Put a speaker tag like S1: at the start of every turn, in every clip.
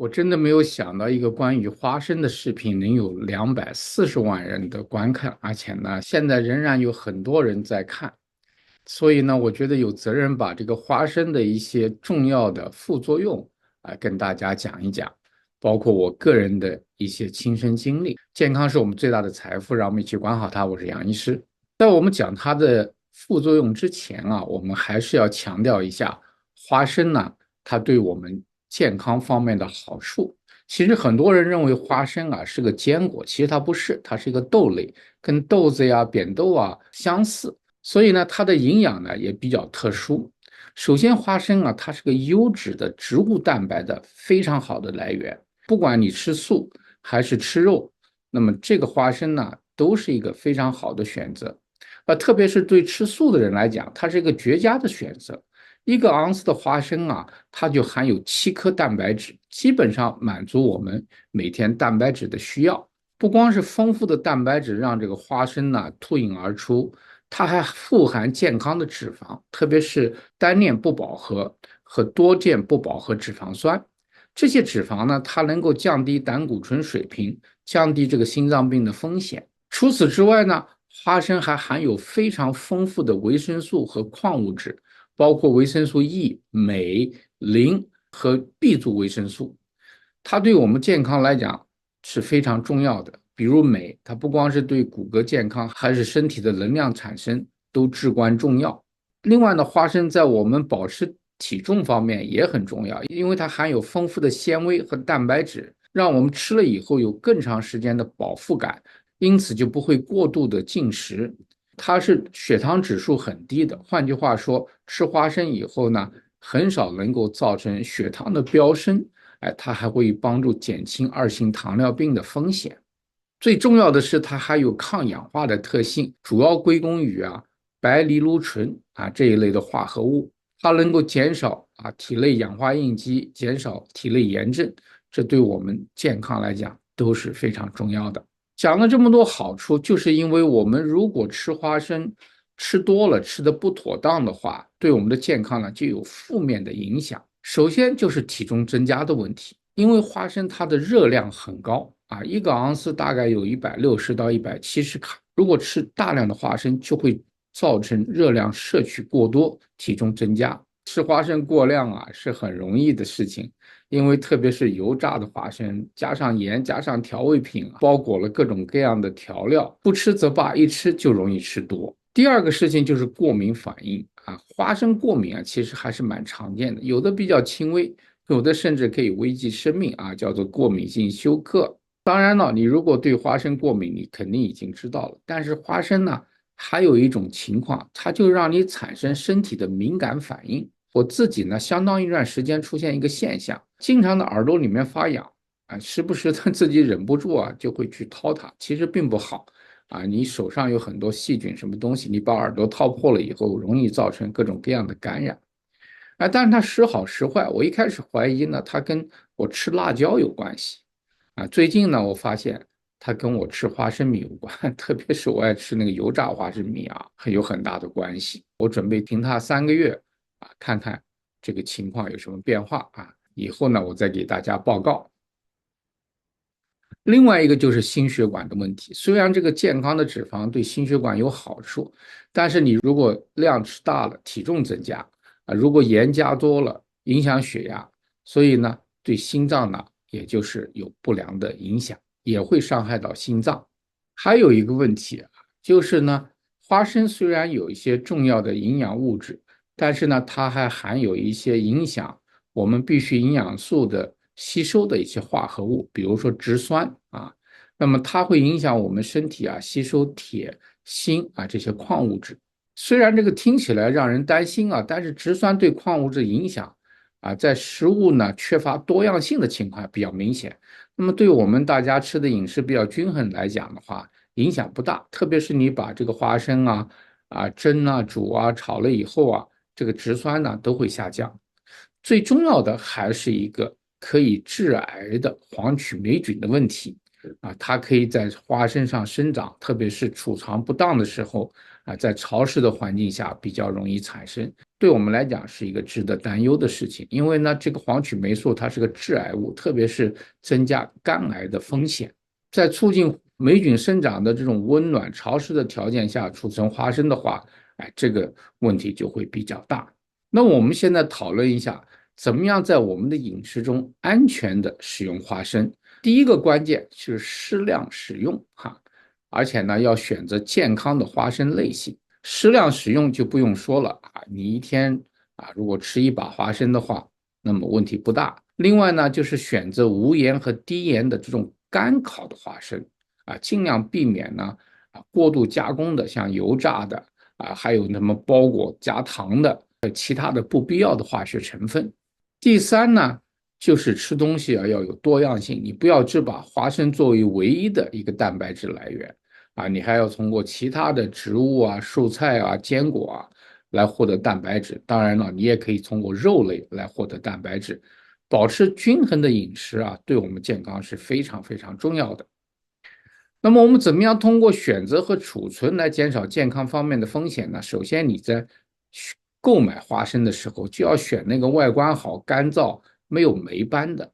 S1: 我真的没有想到一个关于花生的视频能有240万人的观看，而且呢，现在仍然有很多人在看。所以呢，我觉得有责任把这个花生的一些重要的副作用跟大家讲一讲，包括我个人的一些亲身经历。健康是我们最大的财富，让我们一起管好它。我是杨医师。在我们讲它的副作用之前我们还是要强调一下花生呢，它对我们健康方面的好处。其实很多人认为花生是个坚果，其实它不是，它是一个豆类，跟豆子呀、扁豆相似。所以呢，它的营养呢也比较特殊。首先，花生它是个优质的植物蛋白的非常好的来源。不管你吃素还是吃肉，那么这个花生呢都是一个非常好的选择。特别是对吃素的人来讲，它是一个绝佳的选择。1个盎司的花生它就含有7颗蛋白质，基本上满足我们每天蛋白质的需要。不光是丰富的蛋白质让这个花生脱颖而出，它还富含健康的脂肪，特别是单链不饱和和多键不饱和脂肪酸。这些脂肪呢，它能够降低胆固醇水平，降低这个心脏病的风险。除此之外呢，花生还含有非常丰富的维生素和矿物质，包括维生素 E、镁、磷和 B 族维生素。它对我们健康来讲是非常重要的。比如镁，它不光是对骨骼健康，还是身体的能量产生都至关重要。另外呢，花生在我们保持体重方面也很重要，因为它含有丰富的纤维和蛋白质，让我们吃了以后有更长时间的饱腹感，因此就不会过度的进食。它是血糖指数很低的，换句话说，吃花生以后呢，很少能够造成血糖的飙升。它还会帮助减轻2型糖尿病的风险。最重要的是，它还有抗氧化的特性，主要归功于白藜芦醇这一类的化合物，它能够减少体内氧化应激，减少体内炎症，这对我们健康来讲都是非常重要的。讲了这么多好处，就是因为我们如果吃花生吃多了，吃的不妥当的话，对我们的健康呢就有负面的影响。首先就是体重增加的问题，因为花生它的热量很高1个盎司大概有160到170卡，如果吃大量的花生，就会造成热量摄取过多，体重增加。吃花生过量是很容易的事情，因为特别是油炸的花生，加上盐，加上调味品，包裹了各种各样的调料，不吃则罢，一吃就容易吃多。第二个事情就是过敏反应花生过敏其实还是蛮常见的，有的比较轻微，有的甚至可以危及生命叫做过敏性休克。当然了，你如果对花生过敏，你肯定已经知道了。但是花生呢，还有一种情况，它就让你产生身体的敏感反应。我自己呢，相当一段时间出现一个现象，经常的耳朵里面发痒时不时的自己忍不住就会去掏它，其实并不好你手上有很多细菌什么东西，你把耳朵掏破了以后，容易造成各种各样的感染但是它时好时坏。我一开始怀疑呢，它跟我吃辣椒有关系最近呢，我发现它跟我吃花生米有关，特别是我爱吃那个油炸花生米有很大的关系。我准备停它3个月看看这个情况有什么变化以后呢，我再给大家报告。另外一个就是心血管的问题，虽然这个健康的脂肪对心血管有好处，但是你如果量吃大了，体重增加如果盐加多了，影响血压，所以呢，对心脏呢，也就是有不良的影响，也会伤害到心脏。还有一个问题就是呢，花生虽然有一些重要的营养物质，但是呢，它还含有一些影响我们必需营养素的吸收的一些化合物，比如说植酸那么它会影响我们身体吸收铁、锌这些矿物质。虽然这个听起来让人担心但是植酸对矿物质影响在食物呢缺乏多样性的情况比较明显。那么对我们大家吃的饮食比较均衡来讲的话，影响不大。特别是你把这个花生蒸煮炒了以后这个植酸呢都会下降。最重要的还是一个可以致癌的黄曲霉菌的问题。它可以在花生上生长，特别是储藏不当的时候在潮湿的环境下比较容易产生。对我们来讲是一个值得担忧的事情，因为呢，这个黄曲霉素它是个致癌物，特别是增加肝癌的风险。在促进霉菌生长的这种温暖潮湿的条件下储存花生的话，这个问题就会比较大。那我们现在讨论一下，怎么样在我们的饮食中安全的使用花生。第一个关键是适量使用而且呢要选择健康的花生类型。适量使用就不用说了你一天如果吃一把花生的话，那么问题不大。另外呢，就是选择无盐和低盐的这种干烤的花生尽量避免呢过度加工的，像油炸的还有什么包裹加糖的，其他的不必要的化学成分。第三呢，就是吃东西要有多样性，你不要只把花生作为唯一的一个蛋白质来源你还要通过其他的植物蔬菜坚果来获得蛋白质。当然了，你也可以通过肉类来获得蛋白质。保持均衡的饮食对我们健康是非常非常重要的。那么我们怎么样通过选择和储存来减少健康方面的风险呢？首先你在购买花生的时候就要选那个外观好、干燥、没有霉斑的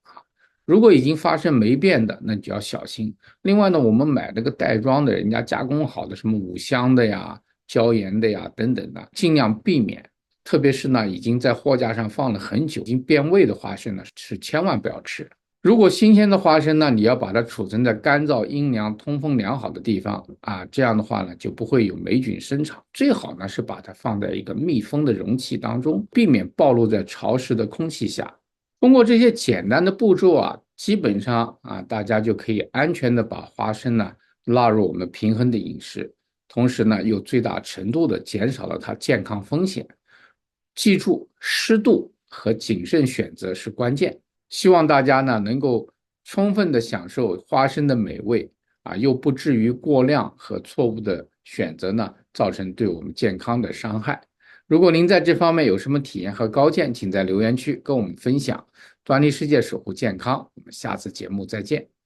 S1: 如果已经发生霉变的，那你就要小心。另外呢，我们买那个袋装的，人家加工好的，什么五香的呀、椒盐的呀等等的，尽量避免。特别是呢，已经在货架上放了很久、已经变味的花生呢，是千万不要吃。如果新鲜的花生呢，你要把它储存在干燥、阴凉、通风良好的地方这样的话呢，就不会有霉菌生长。最好呢是把它放在一个密封的容器当中，避免暴露在潮湿的空气下。通过这些简单的步骤基本上大家就可以安全的把花生呢纳入我们平衡的饮食，同时呢又最大程度的减少了它健康风险。记住，适度和谨慎选择是关键。希望大家呢能够充分的享受花生的美味又不至于过量和错误的选择呢造成对我们健康的伤害。如果您在这方面有什么体验和高见，请在留言区跟我们分享。端倪世界守护健康，我们下次节目再见。